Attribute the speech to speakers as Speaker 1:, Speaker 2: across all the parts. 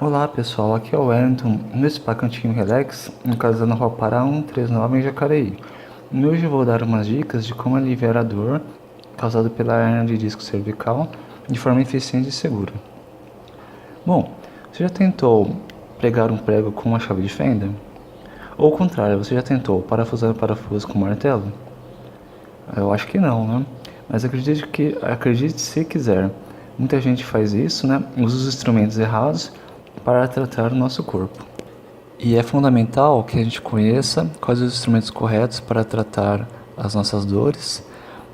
Speaker 1: Olá pessoal, aqui é o Wellington, no Spa Cantinho Relax, no caso na Rua Pará 139 em Jacareí. E hoje eu vou dar umas dicas de como aliviar a dor causada pela hernia de disco cervical de forma eficiente e segura. Bom, você já tentou pregar um prego com uma chave de fenda? Ou ao contrário, você já tentou parafusar um parafuso com um martelo? Eu acho que não, né? Mas acredite se quiser. Muita gente faz isso, né? Usa os instrumentos errados para tratar o nosso corpo. E é fundamental que a gente conheça quais os instrumentos corretos para tratar as nossas dores,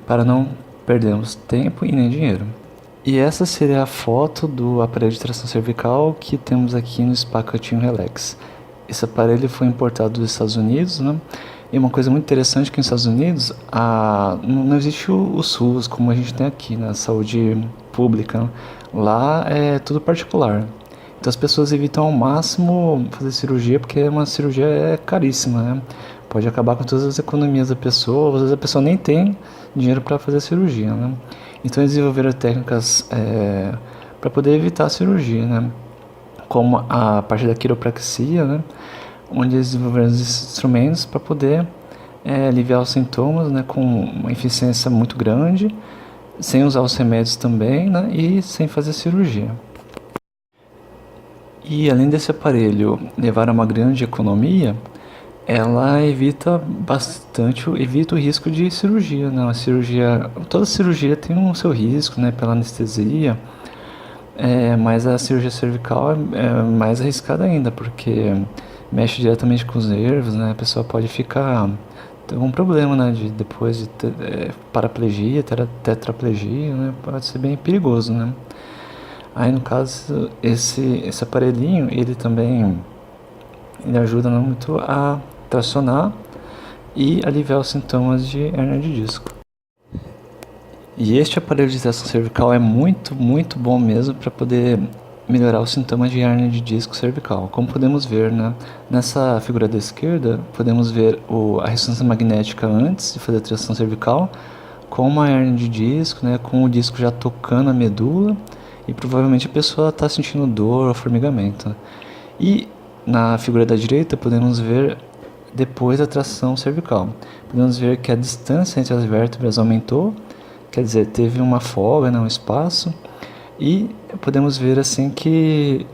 Speaker 1: para não perdermos tempo e nem dinheiro. E essa seria a foto do aparelho de tração cervical que temos aqui no Spa Cantinho Relax. Esse aparelho foi importado dos Estados Unidos, né? E uma coisa muito interessante é que nos Estados Unidos não existe o SUS como a gente tem aqui na saúde pública, né? Lá é tudo particular. Então as pessoas evitam ao máximo fazer cirurgia porque uma cirurgia caríssima, né? Pode acabar com todas as economias da pessoa, às vezes a pessoa nem tem dinheiro para fazer a cirurgia, né? Então eles desenvolveram técnicas para poder evitar a cirurgia, né? Como a parte da quiropraxia, né? Onde eles desenvolveram esses instrumentos para poder aliviar os sintomas, né? Com uma eficiência muito grande, sem usar os remédios também, né? E sem fazer cirurgia. E além desse aparelho levar a uma grande economia, ela evita o risco de cirurgia, né? Toda cirurgia tem um seu risco, né? Pela anestesia, mas a cirurgia cervical é mais arriscada ainda, porque mexe diretamente com os nervos, né? A pessoa pode ter um problema, né? Depois de paraplegia, tetraplegia, né? Pode ser bem perigoso, né? Aí no caso, esse aparelhinho, ele ajuda muito a tracionar e aliviar os sintomas de hernia de disco. E este aparelho de tração cervical é muito, muito bom mesmo para poder melhorar os sintomas de hernia de disco cervical. Como podemos ver, né? Nessa figura da esquerda, podemos ver a ressonância magnética antes de fazer a tração cervical, com uma hernia de disco, né? Com o disco já tocando a medula, e provavelmente a pessoa está sentindo dor ou formigamento. E na figura da direita podemos ver depois da tração cervical. Podemos ver que a distância entre as vértebras aumentou, quer dizer, teve uma folga, né, um espaço, e podemos ver assim que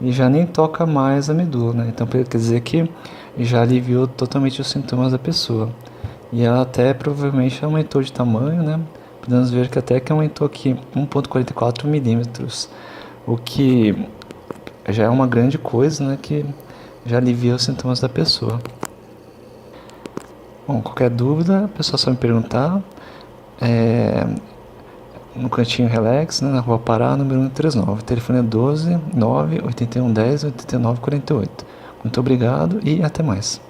Speaker 1: ele já nem toca mais a medula, né? Então quer dizer que já aliviou totalmente os sintomas da pessoa. E ela até provavelmente aumentou de tamanho, né? Podemos ver que até que aumentou aqui 1,44 milímetros, o que já é uma grande coisa, né? Que já alivia os sintomas da pessoa. Bom, qualquer dúvida, a pessoa só me perguntar. No Cantinho Relax, né, na Rua Pará, número 139. O telefone é 12 9 81 10 89 48. Muito obrigado e até mais.